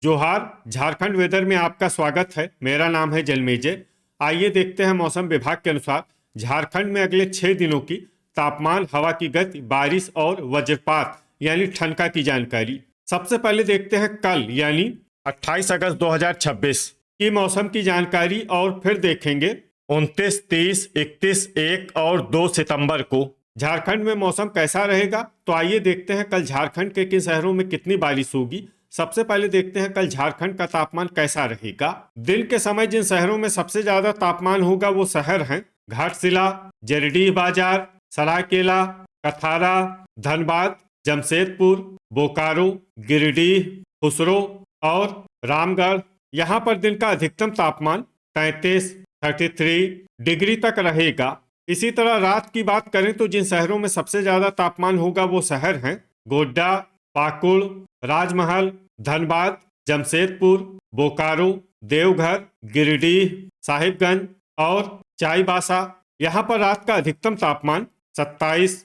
जोहार। झारखंड वेदर में आपका स्वागत है। मेरा नाम है जलमेजय। आइए देखते हैं मौसम विभाग के अनुसार झारखंड में अगले 6 दिनों की तापमान, हवा की गति, बारिश और वज्रपात यानी ठनका की जानकारी। सबसे पहले देखते हैं कल यानी 28 अगस्त 2026 की मौसम की जानकारी और फिर देखेंगे 29, 30, 31, 1 और 2 सितंबर को झारखंड में मौसम कैसा रहेगा। तो आइए देखते हैं कल झारखंड के किन शहरों में कितनी बारिश होगी। सबसे पहले देखते हैं कल झारखंड का तापमान कैसा रहेगा। दिन के समय जिन शहरों में सबसे ज्यादा तापमान होगा वो शहर हैं घाटशिला, जरीडीह बाजार, सरायकेला, कथारा, धनबाद, जमशेदपुर, बोकारो, गिरिडीह, खुसरो और रामगढ़। यहाँ पर दिन का अधिकतम तापमान 33 डिग्री तक रहेगा। इसी तरह रात की बात करें तो जिन शहरों में सबसे ज्यादा तापमान होगा वो शहर हैं गोड्डा, पाकुड़, राजमहल, धनबाद, जमशेदपुर, बोकारो, देवघर, गिरिडीह, साहिबगंज और चाईबासा। यहाँ पर रात का अधिकतम तापमान 27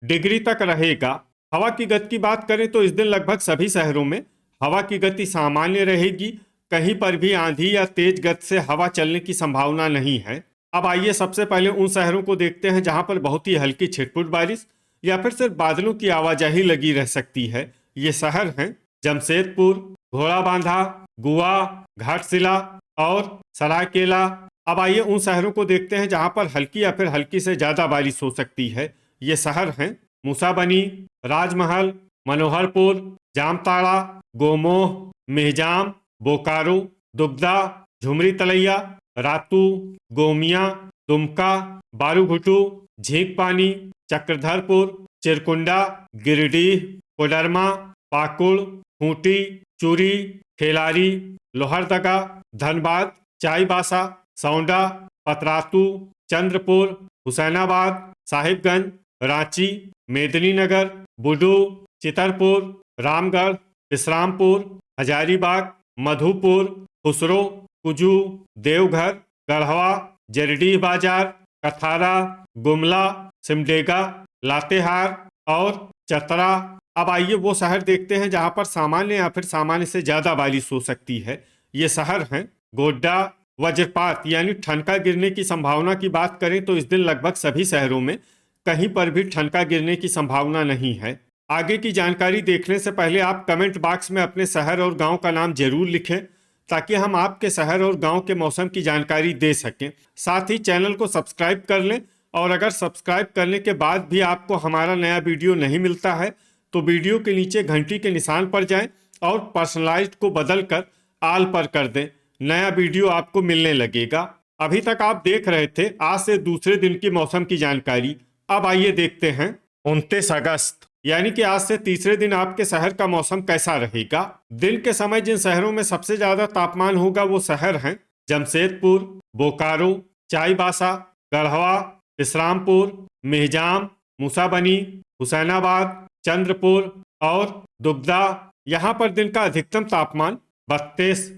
डिग्री तक रहेगा। हवा की गति की बात करें तो इस दिन लगभग सभी शहरों में हवा की गति सामान्य रहेगी। कहीं पर भी आंधी या तेज गति से हवा चलने की संभावना नहीं है। अब आइए सबसे पहले उन शहरों को देखते हैं जहां पर बहुत ही हल्की छिटपुट बारिश या फिर सिर्फ बादलों की आवाजाही लगी रह सकती है। ये शहर हैं जमशेदपुर, घोड़ाबांधा, गुआ, घाटशिला और सरायकेला। अब आइए उन शहरों को देखते हैं जहां पर हल्की या फिर हल्की से ज्यादा बारिश हो सकती है। ये शहर हैं मूसाबनी, राजमहल, मनोहरपुर, जामताड़ा, गोमोह, मेहजाम, बोकारो, दुगदा, झुमरी तलैया, रातू, गोमिया, दुमका, बारूघुटू, झींकपानी, चक्रधरपुर, चिरकुंडा, गिरिडीह, कोडरमा, पाकुड़, खूंटी, चूरी, ठेलारी, लोहरदगा, धनबाद, चाईबासा, सौंडा, पतरातू, चंद्रपुर, हुसैनाबाद, साहिबगंज, रांची, मेदिनीनगर, बुडू, चितरपुर, रामगढ़, विश्रामपुर, हजारीबाग, मधुपुर, खुसरो, कुजू, देवघर, गढ़वा, जरीडीह बाजार, कथारा, गुमला, सिमडेगा, लातेहार और चतरा। अब आइए वो शहर देखते हैं जहां पर सामान्य या फिर सामान्य से ज्यादा बारिश हो सकती है। ये शहर हैं गोड्डा। वज्रपात यानी ठनका गिरने की संभावना की बात करें तो इस दिन लगभग सभी शहरों में कहीं पर भी ठनका गिरने की संभावना नहीं है। आगे की जानकारी देखने से पहले आप कमेंट बॉक्स में अपने शहर और गांव का नाम जरूर लिखें ताकि हम आपके शहर और गांव के मौसम की जानकारी दे सकें। साथ ही चैनल को सब्सक्राइब कर लें और अगर सब्सक्राइब करने के बाद भी आपको हमारा नया वीडियो नहीं मिलता है तो वीडियो के नीचे घंटी के निशान पर जाएं और पर्सनलाइज्ड को बदल कर आल पर कर दें। नया वीडियो आपको मिलने लगेगा। अभी तक आप देख रहे थे आज से दूसरे दिन की मौसम की जानकारी। अब आइए देखते हैं 29 अगस्त यानी कि आज से तीसरे दिन आपके शहर का मौसम कैसा रहेगा। दिन के समय जिन शहरों में सबसे ज्यादा तापमान होगा वो शहर हैं जमशेदपुर, बोकारो, चाईबासा, गढ़वा, विश्रामपुर, मेहजाम, मूसाबनी, हुसैनाबाद, चंद्रपुर और दुगदा। यहाँ पर दिन का अधिकतम तापमान 32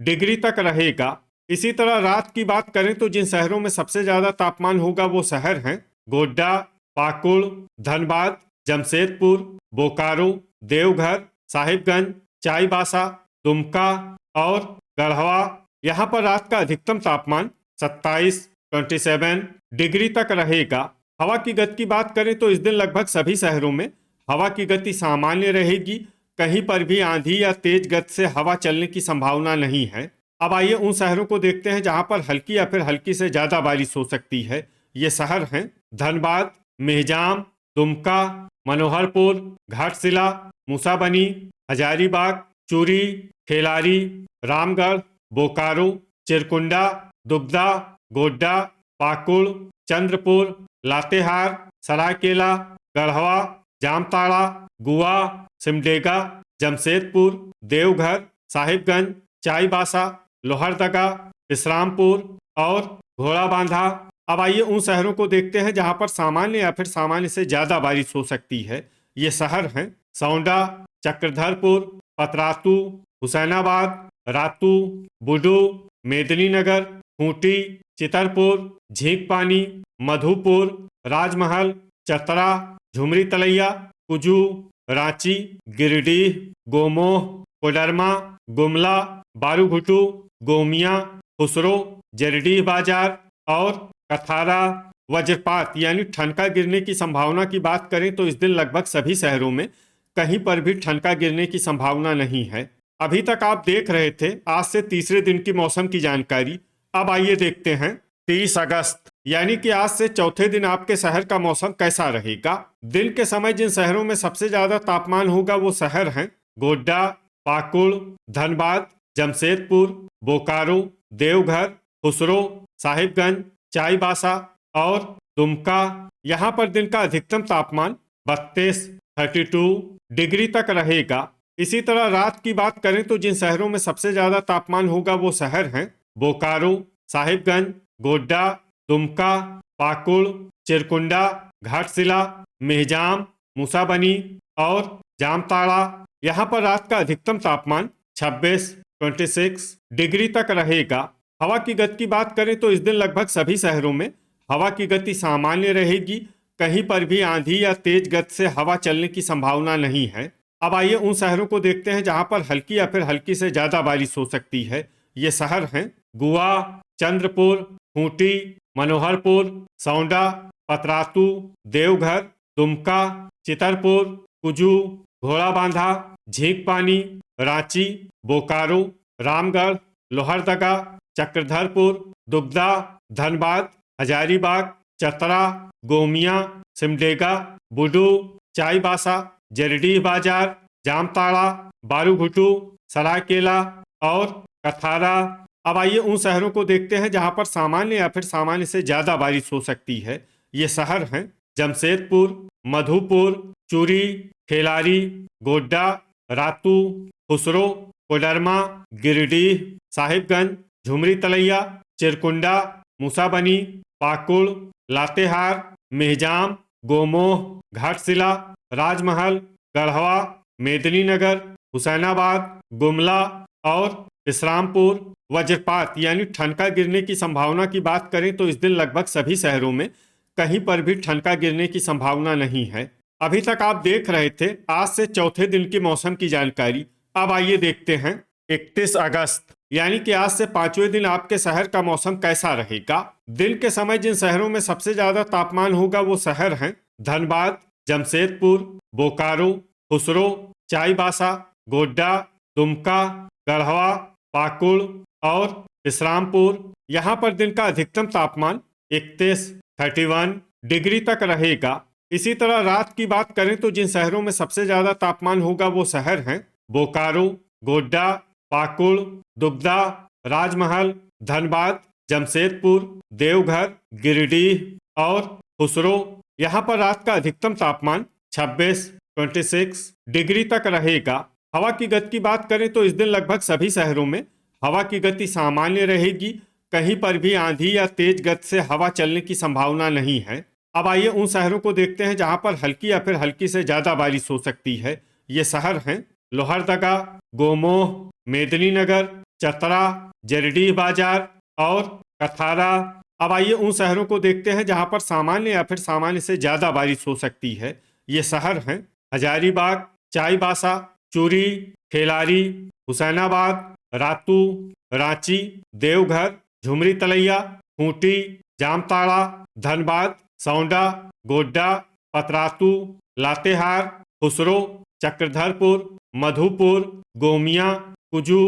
डिग्री तक रहेगा। इसी तरह रात की बात करें तो जिन शहरों में सबसे ज्यादा तापमान होगा वो शहर हैं गोड्डा, पाकुड़, धनबाद, जमशेदपुर, बोकारो, देवघर, साहिबगंज, चाईबासा, दुमका और गढ़वा। यहाँ पर रात का अधिकतम तापमान 27 डिग्री तक रहेगा। हवा की गति की बात करें तो इस दिन लगभग सभी शहरों में हवा की गति सामान्य रहेगी। कहीं पर भी आंधी या तेज गति से हवा चलने की संभावना नहीं है। अब आइए उन शहरों को देखते हैं जहां पर हल्की या फिर हल्की से ज्यादा बारिश हो सकती है। ये शहर हैं धनबाद, मेहजाम, दुमका, मनोहरपुर, घाटशिला, मूसाबनी, हजारीबाग, चूरी, ठेलारी, रामगढ़, बोकारो, चिरकुंडा, दुगदा, गोड्डा, पाकुड़, चंद्रपुर, लातेहार, सरायकेला, गढ़वा, जामताड़ा, गुआ, सिमडेगा, जमशेदपुर, देवघर, साहिबगंज, चाईबासा, लोहरदगा, विश्रामपुर और घोड़ाबांधा। अब आइए उन शहरों को देखते हैं जहां पर सामान्य या फिर सामान्य से ज्यादा बारिश हो सकती है। ये शहर हैं सौंडा, चक्रधरपुर, पतरातू, हुसैनाबाद, रातू, बुडू, मेदिनीनगर, खूंटी, चितरपुर, झींकपानी, मधुपुर, राजमहल, चतरा, झुमरी तलैया, कुजू, रांची, गिरिडीह, गोमोह, कोडरमा, गुमला, बारूघुटू, गोमिया, खुसरो, जरडीह बाजार और कथारा। वज्रपात यानी ठनका गिरने की संभावना की बात करें तो इस दिन लगभग सभी शहरों में कहीं पर भी ठनका गिरने की संभावना नहीं है। अभी तक आप देख रहे थे आज से तीसरे दिन की मौसम की जानकारी। अब आइए देखते हैं 30 अगस्त यानी कि आज से चौथे दिन आपके शहर का मौसम कैसा रहेगा। दिन के समय जिन शहरों में सबसे ज्यादा तापमान होगा वो शहर हैं गोड्डा, पाकुड़, धनबाद, जमशेदपुर, बोकारो, देवघर, खुसरो, साहिबगंज, चाईबासा और दुमका। यहाँ पर दिन का अधिकतम तापमान 32 डिग्री तक रहेगा। इसी तरह रात की बात करें तो जिन शहरों में सबसे ज्यादा तापमान होगा वो शहर हैं बोकारो, साहिबगंज, गोड्डा, दुमका, पाकुड़, चिरकुंडा, घाटशिला, मेहजाम, मूसाबनी और जामताड़ा। यहाँ पर रात का अधिकतम तापमान 26 डिग्री तक रहेगा। हवा की गति की बात करें तो इस दिन लगभग सभी शहरों में हवा की गति सामान्य रहेगी। कहीं पर भी आंधी या तेज गति से हवा चलने की संभावना नहीं है। अब आइए उन शहरों को देखते हैं जहां पर हल्की या फिर हल्की से ज्यादा बारिश हो सकती है। ये शहर हैं गोवा, चंद्रपुर, खूंटी, मनोहरपुर, सौंडा, पतरातू, देवघर, दुमका, चितरपुर, कुजू, घोड़ाबांधा, झींकपानी, रांची, बोकारो, रामगढ़, लोहरदगा, चक्रधरपुर, दुगदा, धनबाद, हजारीबाग, चतरा, गोमिया, सिमडेगा, बुडू, चाईबासा, जरडीह बाजार, जामताड़ा, बारूघुटू, सरायकेला और कथारा। अब आइए उन शहरों को देखते हैं जहां पर सामान्य या फिर सामान्य से ज्यादा बारिश हो सकती है। ये शहर हैं जमशेदपुर, मधुपुर, चूरी, खेलारी, गोड्डा, रातू, खुसरो, कोडरमा, गिरिडीह, साहिबगंज, झुमरी तलैया, चिरकुंडा, मूसाबनी, पाकुड़, लातेहार, मेहजाम, गोमोह, घाटशिला, राजमहल, गढ़वा, मेदिनीनगर, हुसैनाबाद, गुमला और इस्लामपुर। वज्रपात यानी ठनका गिरने की संभावना की बात करें तो इस दिन लगभग सभी शहरों में कहीं पर भी ठनका गिरने की संभावना नहीं है। अभी तक आप देख रहे थे आज से चौथे दिन की मौसम की जानकारी। अब आइए देखते हैं 31 अगस्त यानी कि आज से पांचवें दिन आपके शहर का मौसम कैसा रहेगा। दिन के समय जिन शहरों में सबसे ज्यादा तापमान होगा वो शहर हैं धनबाद, जमशेदपुर, बोकारो, खुसरो, चाईबासा, गोड्डा, दुमका, गढ़वा, पाकुड़ और इस्लामपुर। यहाँ पर दिन का अधिकतम तापमान 31 डिग्री तक रहेगा। इसी तरह रात की बात करें तो जिन शहरों में सबसे ज्यादा तापमान होगा वो शहर हैं बोकारो, गोड्डा, पाकुड़, दुगदा, राजमहल, धनबाद, जमशेदपुर, देवघर, गिरिडीह और खुसरो। यहाँ पर रात का अधिकतम तापमान 26 डिग्री तक रहेगा। हवा की गति की बात करें तो इस दिन लगभग सभी शहरों में हवा की गति सामान्य रहेगी। कहीं पर भी आंधी या तेज गति से हवा चलने की संभावना नहीं है। अब आइए उन शहरों को देखते हैं जहां पर हल्की या फिर हल्की से ज्यादा बारिश हो सकती है। ये शहर हैं लोहरदगा, गोमोह, मेदिनीनगर, चतरा, जरडीह बाजार और कथारा। अब आइए उन शहरों को देखते हैं जहां पर सामान्य या फिर सामान्य से ज्यादा बारिश हो सकती है। ये शहर हैं हजारीबाग, चाईबासा, चूरी, खेलारी, हुसैनाबाद, रातू, रांची, देवघर, झुमरी तलैया, खूंटी, जामताड़ा, धनबाद, सौंडा, गोड्डा, पतरातू, लातेहार, खुसरो, चक्रधरपुर, मधुपुर, गोमिया, कुजू,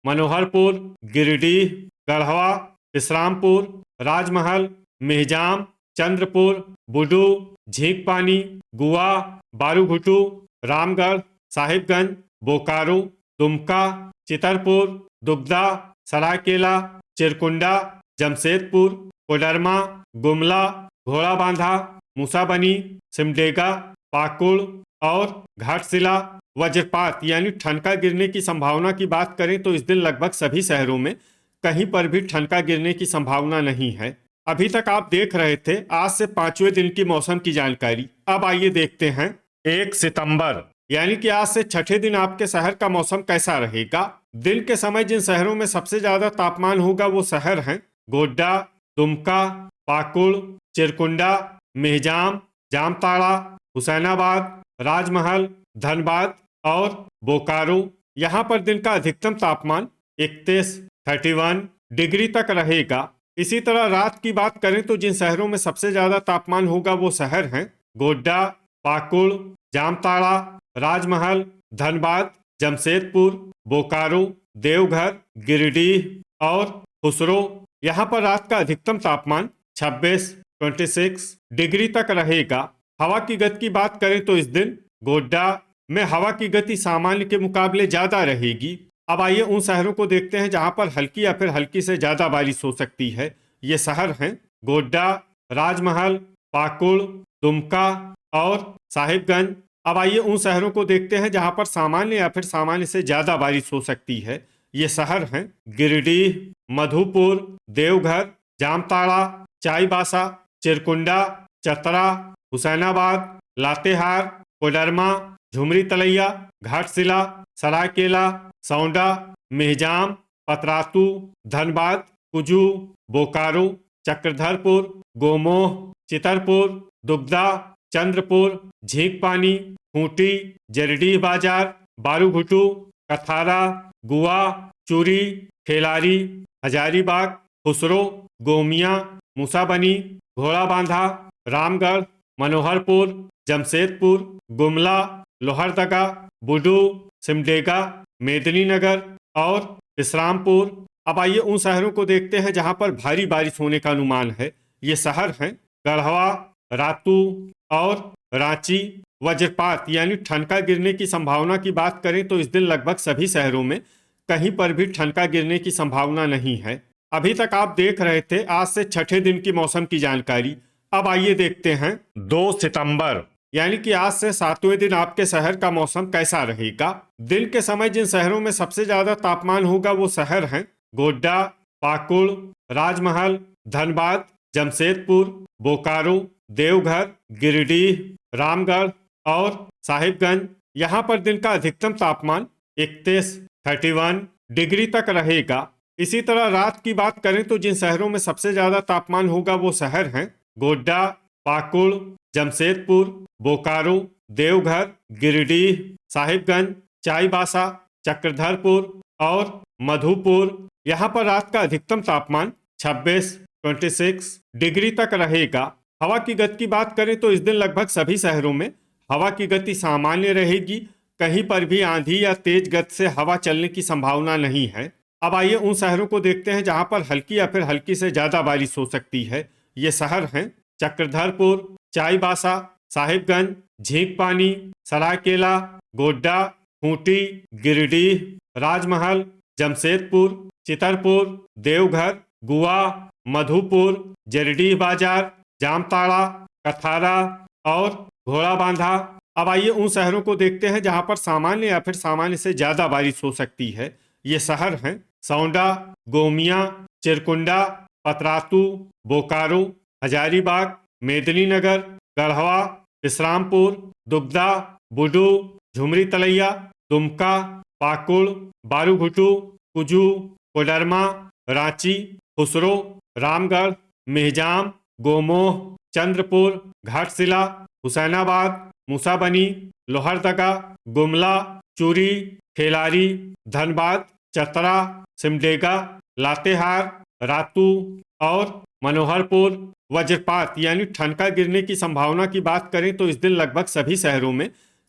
मनोहरपुर, गिरिडीह, गढ़वा, इस्लामपुर, राजमहल, मेहजाम, चंद्रपुर, बुडू, झींकपानी, गुआ, बारूघुटू, रामगढ़, साहिबगंज, बोकारो, दुमका, चितरपुर, दुगदा, सरायकेला, चिरकुंडा, जमशेदपुर, कोडरमा, गुमला, घोड़ाबांधा, मूसाबनी, सिमडेगा, पाकुड़ और घाटशिला। वज्रपात यानी ठनका गिरने की संभावना की बात करें तो इस दिन लगभग सभी शहरों में कहीं पर भी ठनका गिरने की संभावना नहीं है। अभी तक आप देख रहे थे आज से पांचवें दिन की मौसम की जानकारी। अब आइए देखते हैं 1 सितंबर यानी कि आज से छठे दिन आपके शहर का मौसम कैसा रहेगा। दिन के समय जिन शहरों में सबसे ज्यादा तापमान होगा वो शहर हैं गोड्डा, दुमका, पाकुड़, चिरकुंडा, मेहजाम, जामताड़ा, हुसैनाबाद, राजमहल, धनबाद और बोकारो। यहाँ पर दिन का अधिकतम तापमान 31 डिग्री तक रहेगा। इसी तरह रात की बात करें तो जिन शहरों में सबसे ज्यादा तापमान होगा वो शहर हैं गोड्डा, पाकुड़, जामताड़ा, राजमहल, धनबाद, जमशेदपुर, बोकारो, देवघर, गिरिडीह और खुसरो। यहाँ पर रात का अधिकतम तापमान 26 डिग्री तक रहेगा। हवा की गति की बात करें तो इस दिन गोड्डा में हवा की गति सामान्य के मुकाबले ज्यादा रहेगी। अब आइए उन शहरों को देखते हैं जहां पर हल्की या फिर हल्की से ज्यादा बारिश हो सकती है। ये शहर हैं गोड्डा, राजमहल, पाकुड़, दुमका और साहिबगंज। अब आइए उन शहरों को देखते हैं जहां पर सामान्य या फिर सामान्य से ज्यादा बारिश हो सकती है। ये शहर हैं गिरिडीह, मधुपुर, देवघर, जामताड़ा, चाईबासा, चिरकुंडा, चतरा, हुसैनाबाद, लातेहार, कोडरमा, झुमरी तलैया, घाटशिला, सरायकेला, सौंडा, मेहजाम, पतरातू, धनबाद, कुजू, बोकारो, चक्रधरपुर, गोमोह, चितरपुर, दुगदा, चंद्रपुर, झींकपानी, खूंटी, जरडीह बाजार, बारूघुटू, कथारा, गुआ, चूरी, खेलारी, हजारीबाग, खुसरो, गोमिया, मूसाबनी, घोड़ाबांधा, रामगढ़, मनोहरपुर, जमशेदपुर, गुमला, लोहरदगा, बुडू, सिमडेगा, मेदिनीनगर और विश्रामपुर। अब आइए उन शहरों को देखते हैं जहां पर भारी बारिश होने का अनुमान है। ये शहर हैं गढ़वा, रातू और रांची। वज्रपात यानी ठनका गिरने की संभावना की बात करें तो इस दिन लगभग सभी शहरों में कहीं पर भी ठनका गिरने की संभावना नहीं है। अभी तक आप देख रहे थे आज से छठे दिन की मौसम की जानकारी। अब आइए देखते हैं 2 सितंबर यानी कि आज से 7वें दिन आपके शहर का मौसम कैसा रहेगा। दिन के समय जिन शहरों में सबसे ज्यादा तापमान होगा वो शहर हैं गोड्डा, पाकुड़, राजमहल, धनबाद, जमशेदपुर, बोकारो, देवघर, गिरिडीह, रामगढ़ और साहिबगंज। यहाँ पर दिन का अधिकतम तापमान 31 डिग्री तक रहेगा। इसी तरह रात की बात करें तो जिन शहरों में सबसे ज्यादा तापमान होगा वो शहर हैं गोड्डा, पाकुड़, जमशेदपुर, बोकारो, देवघर, गिरिडीह, साहिबगंज, चाईबासा, चक्रधरपुर और मधुपुर। यहाँ पर रात का अधिकतम तापमान 26 डिग्री तक रहेगा। हवा की गति की बात करें तो इस दिन लगभग सभी शहरों में हवा की गति सामान्य रहेगी। कहीं पर भी आंधी या तेज गति से हवा चलने की संभावना नहीं है। अब आइए उन शहरों को देखते हैं जहां पर हल्की या फिर हल्की से ज्यादा बारिश हो सकती है। ये शहर हैं चक्रधरपुर, चाईबासा, साहिबगंज, झींकपानी, सरायकेला, गोड्डा, खूंटी, गिरिडीह, राजमहल, जमशेदपुर, चितरपुर, देवघर, गुआ, मधुपुर, जरडीह बाजार, जामताड़ा, कथारा और घोड़ाबांधा। अब आइए उन शहरों को देखते हैं जहां पर सामान्य या फिर सामान्य से ज्यादा बारिश हो सकती है। ये शहर हैं सौंडा, गोमिया, चिरकुंडा, पतरातू, बोकारो, हजारीबाग, मेदिनीनगर, गढ़वा, विश्रामपुर, दुगदा, बुडू, झुमरी तलैया, दुमका, पाकुड़, बारूघुटू, कुजू, कोडरमा, रांची, खुसरो, रामगढ़, मेहजाम, गोमोह, चंद्रपुर, घाटशिला, हुसैनाबाद, मूसाबनी, लोहरदगा, गुमला, चूरी, खेलारी, धनबाद, चतरा, सिमडेगा, लातेहार, रातू और मनोहरपुर। वज्रपात यानी ठनका गिरने की संभावना की बात करें तो इस दिन लगभग सभी शहरों में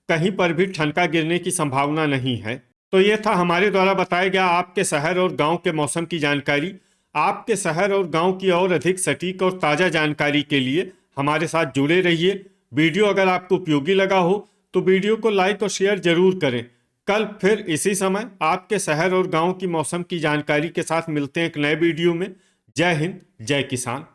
कहीं पर भी ठनका गिरने की संभावना नहीं है। तो ये था हमारे द्वारा बताया गया आपके शहर और गांव के मौसम की जानकारी। आपके शहर और गांव की और अधिक सटीक और ताज़ा जानकारी के लिए हमारे साथ जुड़े रहिए। वीडियो अगर आपको उपयोगी लगा हो तो वीडियो को लाइक और शेयर जरूर करें। कल फिर इसी समय आपके शहर और गांव की मौसम की जानकारी के साथ मिलते हैं एक नए वीडियो में। जय हिंद, जय किसान।